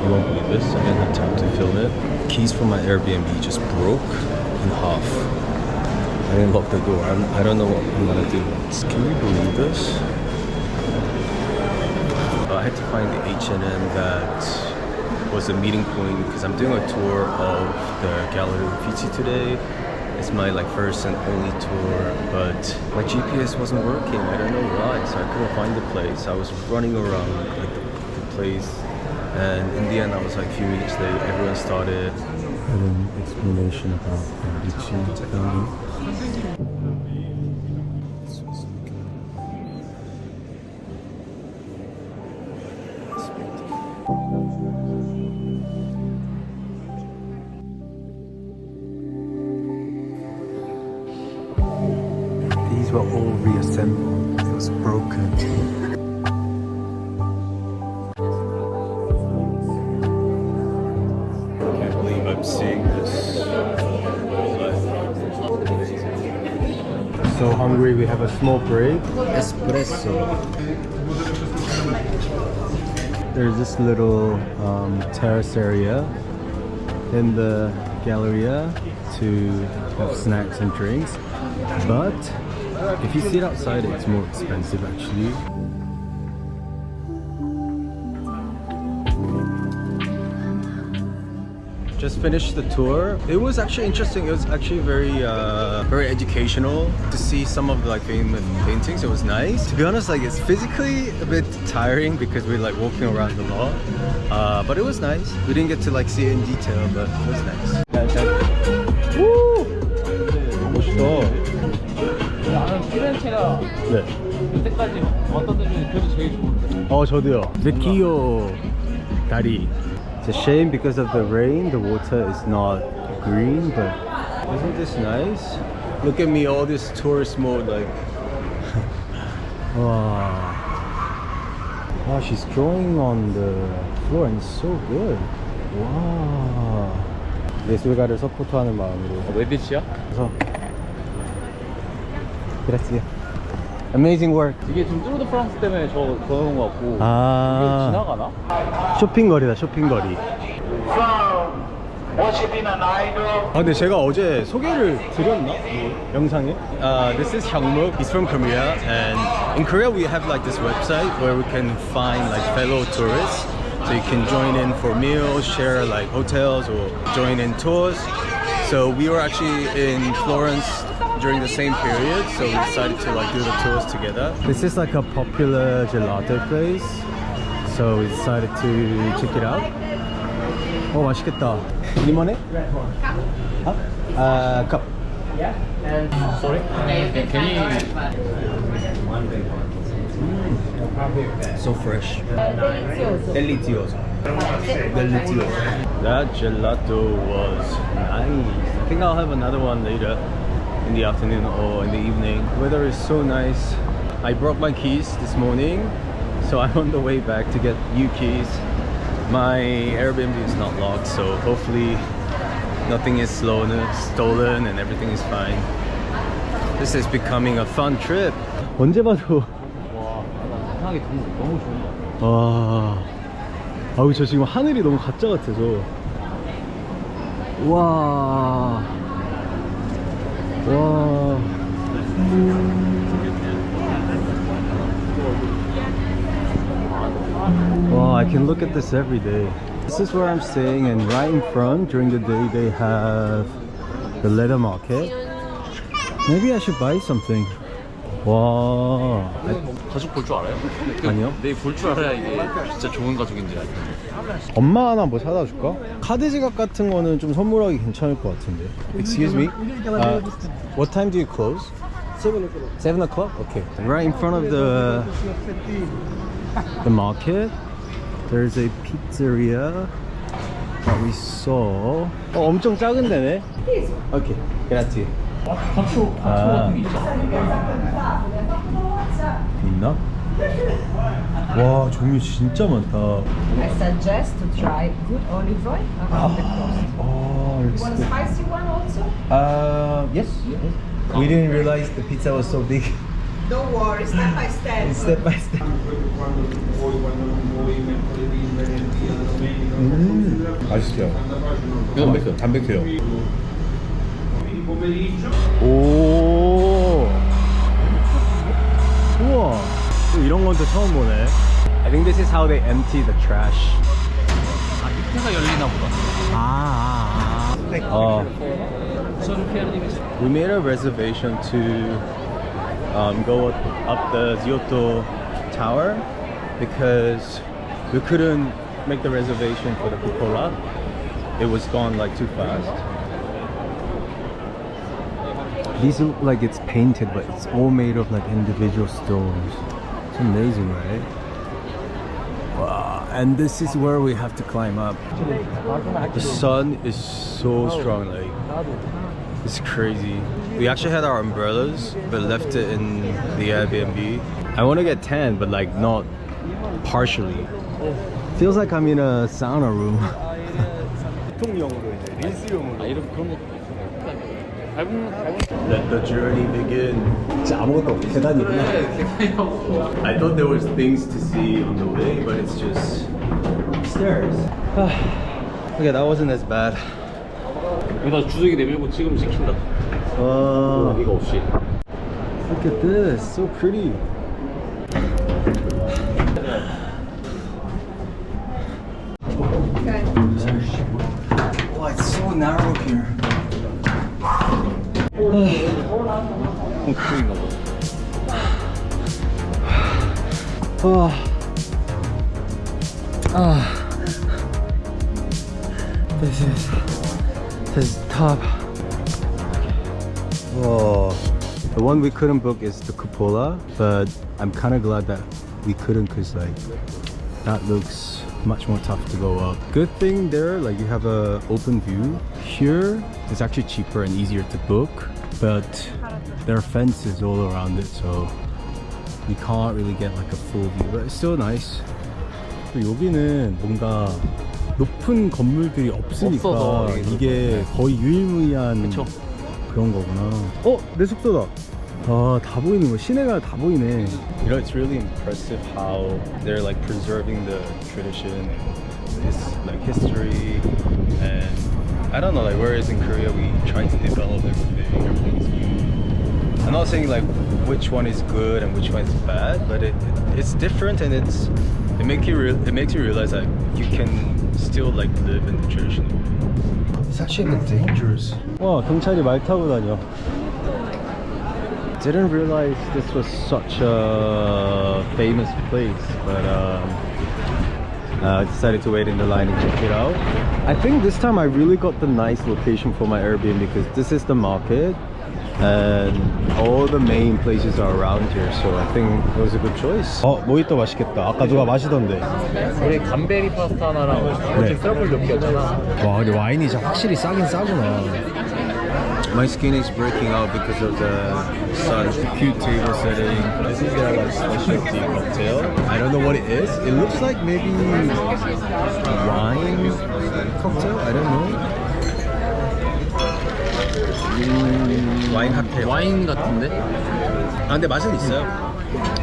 You won't believe this, I didn't have time to film it. Keys from my Airbnb just broke in half. I didn't lock the door. I don't know what I'm gonna do. Can you believe this? I had to find the H&M that was a meeting point because I'm doing a tour of the Gallery Uffizi today. It's my first and only tour, but my GPS wasn't working. I don't know why, so I couldn't find the place. I was running around the place, and in the end I was a few minutes late. Everyone started an explanation about the film. These were all reassembled. It was broken. I can't believe I'm seeing this. So hungry, we have a small break. Espresso. There's this little terrace area in the Galleria to have snacks and drinks. But if you sit outside, it's more expensive actually. Just finished the tour. It was actually interesting. It was actually very educational to see some of the famous paintings. It was nice. To be honest, it's physically a bit tiring because we're walking around a lot. But it was nice. We didn't get to see it in detail, but it was nice. Woo! 멋있다. 나는 피렌체가 네. 그때까지 왔던 데 중에 그래도 제일 좋은데. 저도요. Vecchio 다리. It's a shame because of the rain, the water is not green, but isn't this nice? Look at me, all this tourist mode, wow. Wow, she's drawing on the Florence so good. Wow. 예술가를 서포트하는 마음으로. 웨디치야? 그래서 Grazie. Amazing work. 이게 지금 뚜르드 프랑스 때문에 저런 거 같고 이게 지나가나? 쇼핑거리다, 쇼핑거리. 근데 제가 어제 소개를 드렸나? 영상에? This is Hyungmook. He's from Korea, and in Korea we have this website where we can find fellow tourists. So you can join in for meals, share hotels, or join in tours. So we were actually in Florence during the same period, so we decided to do the tours together. This is a popular gelato place, so we decided to check it out. Oh, 맛있겠다. Limone? Cup. Yeah. And sorry. Can you? So fresh. Delizioso. That gelato was nice. I think I'll have another one later in the afternoon or in the evening. The weather is so nice. I brought my keys this morning, so I'm on the way back to get new keys. My Airbnb is not locked, so hopefully nothing is stolen and everything is fine. This is becoming a fun trip. 언제 봐도 와, 세상이 너무 좋은 거. 와, 아우 저 지금 하늘이 너무 가짜 같아서. 와. Wow. Wow, I can look at this every day. This is where I'm staying, and right in front during the day they have the leather market. Maybe I should buy something. 와. 가죽 볼 줄 알아요? 아니요. 내일 볼 줄 알아야 이게 진짜 좋은 가죽인지 알죠. 엄마 하나 뭐 사다 줄까? 카드 지갑 같은 거는 좀 선물하기 괜찮을 것 같은데. Excuse me. What time do you close? 7 o'clock. 7 o'clock? Okay. Right in front of the market, there's a pizzeria that we saw. 엄청 작은 데네. Okay. Grazie. 파초 같은 게 있잖아. 있나? 와, 종류 진짜 많다. I suggest to try good olive oil around the coast. Oh, You want a spicy one also? Yes. We didn't realize the pizza was so big. Don't worry, step by step. Step by step. 맛있어요. 담백해요. 담백해요. 오. 우와. 또 이런 건 또 처음 보네. I think this is how they empty the trash. 아, 밑에가 열리나 보다. We made a reservation to go up the Giotto Tower because we couldn't make the reservation for the cupola. It was gone like too fast. These look like it's painted, but it's all made of like individual stones. It's amazing, right? Wow, and this is where we have to climb up. The sun is so strong, like it's crazy. We actually had our umbrellas, but left it in the Airbnb. I want to get tan, but like not partially. Feels like I'm in a sauna room. 이런 그런 것도 Let the journey begin. 진짜 아무것도 없고 계단이구나. I thought there was things to see on the way, but it's just stairs. Okay, that wasn't as bad. 여기다 주둥이 내밀고 지금 시킨다. 이거 없이. Look at this, so pretty. Oh, it's so narrow here. 콩크인가 봐. This is top. Whoa. The one we couldn't book is the cupola, but I'm kind of glad that we couldn't because like that looks much more tough to go up. Good thing there, like you have a open view. Here, it's actually cheaper and easier to book, but there are fences all around it, so you can't really get like a full view, but it's still nice. 또 여기는 뭔가 높은 건물들이 없으니까 없어서 이게 거의 유일무이한 그쵸. 그런 거구나. 내 숙소다. 다 보이는 거. 시내가 다 보이네. You know, it's really impressive how they're like preserving the tradition, this like history, and I don't know, like whereas in Korea we try to develop everything's good. I'm not saying like which one is good and which one is bad, but it's different and it makes you realize that you can still like live in the traditional way. It's actually dangerous. 와, 경찰이 말 타고 다녀. Didn't realize this was such a famous place, but I decided to wait in the line and check it out. I think this time I really got the nice location for my Airbnb because this is the market and all the main places are around here, so I think it was a good choice. 모히또 맛있겠다. 아까 누가 마시던데. 우리 감베리 파스타 하나랑 어제 썰물 느꼈잖아. 와, 근데 와인이 진짜 확실히 싸긴 싸구나. My skin is breaking out because of the sun. Cute table setting. This is their like specialty cocktail. I don't know what it is. It looks like maybe wine cocktail. I don't know. 와인 칵테일. 와인 같은데? 근데 맛은 있어요.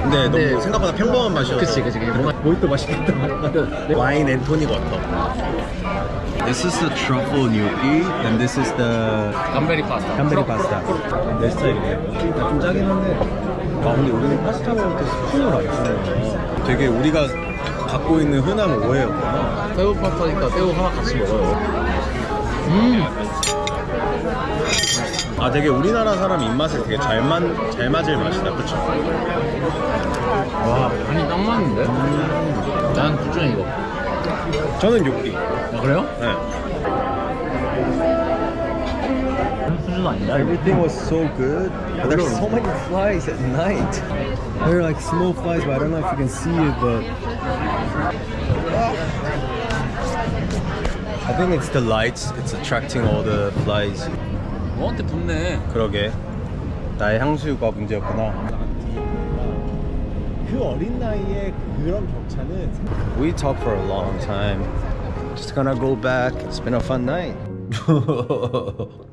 근데 너무 생각보다 평범한 맛이어서. 그치. 모히또 맛있겠다. 와인 앤 토닉 워터. This is the truffle gnocchi, and this is the 감베리 파스타. 감베리 파스타. 내 스타일이네. 좀 짜긴 한데. 근데 우리는 파스타 먹을 때 스푼을 안 쓰는 거야. 되게 우리가 갖고 있는 흔한 오해였구나. 새우 파스타니까 새우 하나 같이 먹어요. 되게 우리나라 사람 입맛에 되게 잘 맞을 맛이다, 그쵸? 와, 간이 딱 맞는데? 난 둘 중에 이거. 저는 gnocchi. 그래요? 네. 수준 아니야? Everything was so good, but there's so many flies at night. They're like small flies, but I don't know if you can see it, but I think it's the lights. It's attracting all the flies. 너한테 붙네. 그러게. 나의 향수가 문제였구나. 그 어린 나이에 그런 격차는. We talked for a long time. Just gonna go back. It's been a fun night.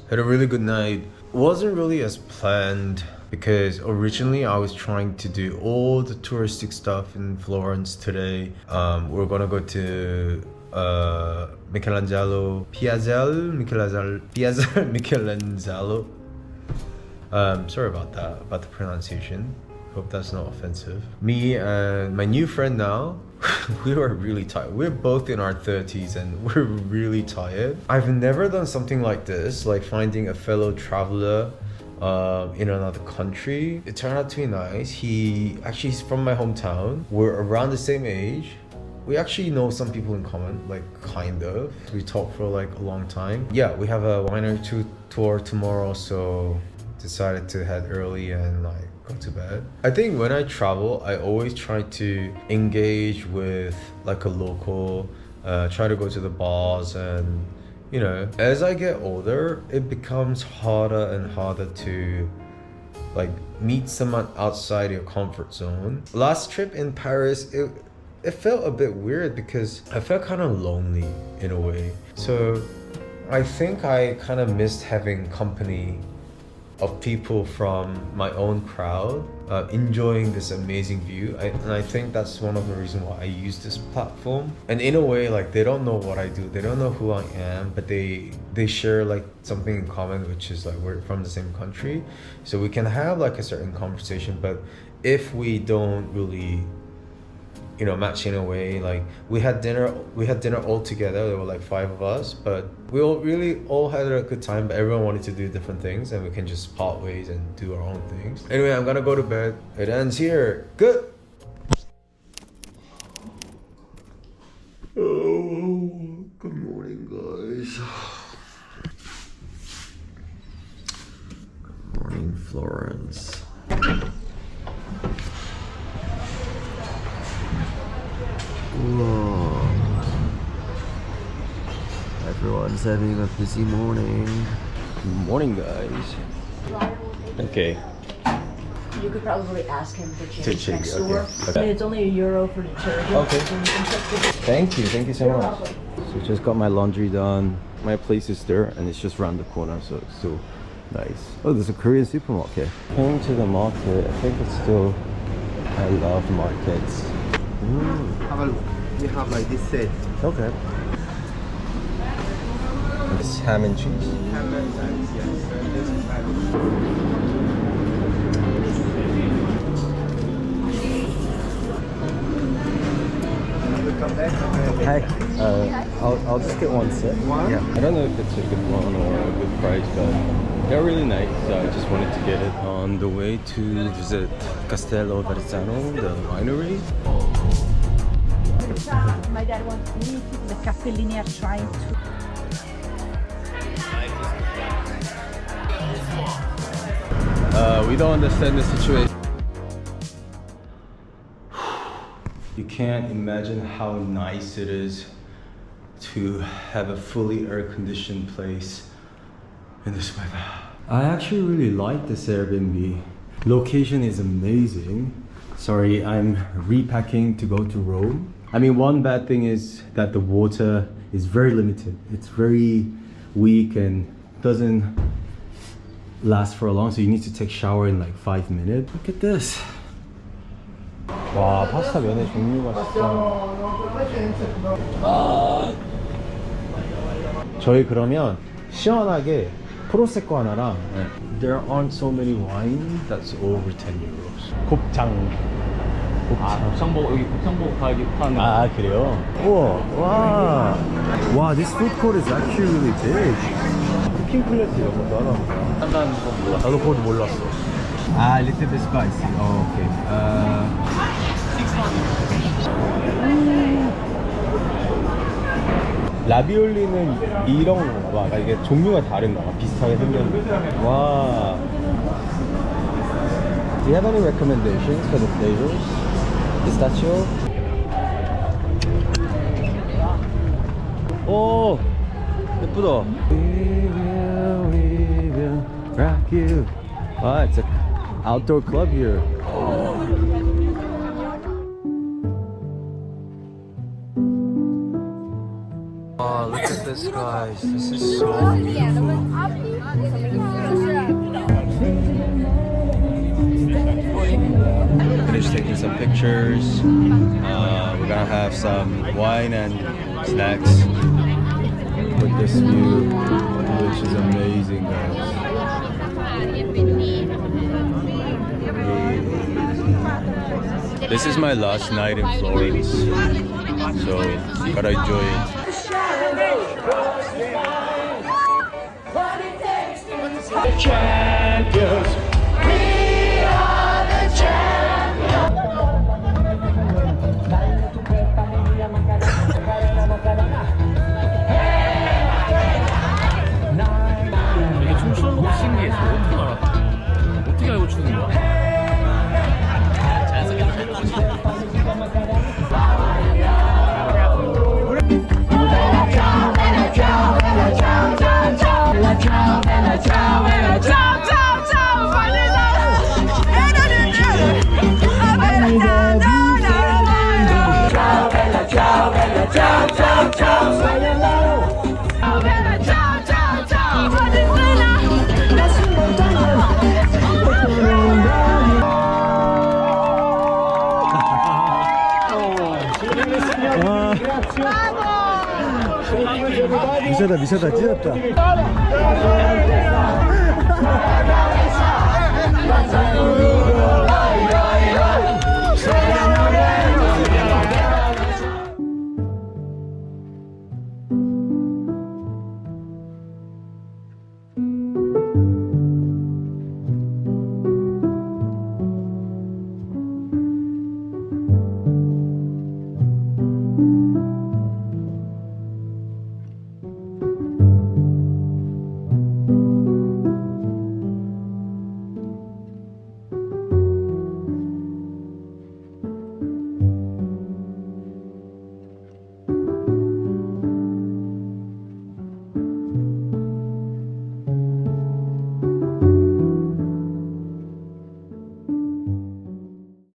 Had a really good night. Wasn't really as planned because originally I was trying to do all the touristic stuff in Florence today. We're gonna go to Michelangelo Michelangelo. Sorry about that, about the pronunciation. Hope that's not offensive. Me and my new friend now, we were really tired. We're both in our 30s and we're really tired. I've never done something like this, like finding a fellow traveler in another country. It turned out to be nice. He's from my hometown. We're around the same age. We actually know some people in common, like kind of. We talked for like a long time. Yeah, we have a winery tour tomorrow, so decided to head early and like go to bed. I think when I travel, I always try to engage with like a local, try to go to the bars, and you know, as I get older, it becomes harder and harder to like meet someone outside your comfort zone. Last trip in Paris, it felt a bit weird because I felt kind of lonely in a way. So I think I kind of missed having company of people from my own crowd enjoying this amazing view. And I think that's one of the reasons why I use this platform. And in a way, like, they don't know what I do, they don't know who I am, but they share like something in common, which is like we're from the same country, so we can have like a certain conversation. But if we don't really, you know, match in a way, like we had dinner all together. There were like 5 of us, but we all had a good time, but everyone wanted to do different things, and we can just part ways and do our own things. Anyway, I'm gonna go to bed. It ends here. Good. Oh, good morning, guys. Good morning, Florence. Whoa. Everyone's having a busy morning. Good morning, guys. Okay. You could probably ask him to change next okay. door. Okay. It's only €1 for detergent. Okay. So you can check it. Thank you so You're much. welcome. So just got my laundry done. My place is there, and it's just around the corner, so it's still nice. Oh, there's a Korean supermarket. Came to the market. I think it's still. I love markets. Have a look. We have like this set. Okay. It's ham and cheese. Ham and rice, yes. Hi. I'll just get one set. Yeah. I don't know if it's a good one or a good price, but they're really nice. So I just wanted to get it on the way to visit Castello Verzzano, the winery. My dad wants me. The Cappellini are trying to. We don't understand the situation. You can't imagine how nice it is to have a fully air-conditioned place in this weather. I actually really like this Airbnb. Location is amazing. Sorry, I'm repacking to go to Rome. I mean, one bad thing is that the water is very limited. It's very weak and doesn't last for long, so you need to take shower in like 5 minutes. Look at this. 와, 파스타 면의 종류가 진짜. 저희 그러면 시원하게 프로세코 하나랑. There aren't so many wine that's over 10 euros. 곱창. 곱창복 여기 곱창복 가격이 파는. 아, 그래요? 우와, 와. 와, this food court is actually really big. 쿠킹 클래스 이런 것도 하나 보다. 한다는 건 몰라. 나도 그것도 몰랐어. 아, little bit spicy. 오케이. 라비올리는 이런 건가 봐. 그러니까 이게 종류가 다른가 봐. 비슷하게 생겼는데. 와. Do you have any recommendations for the flavors? Pistachio? 오, 예쁘다. We will rock you. Wow, it's an outdoor club here. Oh, look at this, guys. This is so beautiful. finish taking some pictures. We're gonna have some wine and snacks with this view, which is amazing, guys. This is my last night in Florence, so gotta enjoy it. Champions, we are the champions. 이게 춤추는 것도 신기했어. 어떻게 알았어? 어떻게 알고 추는 거야? 미쳤다 미쳤다 찢었다.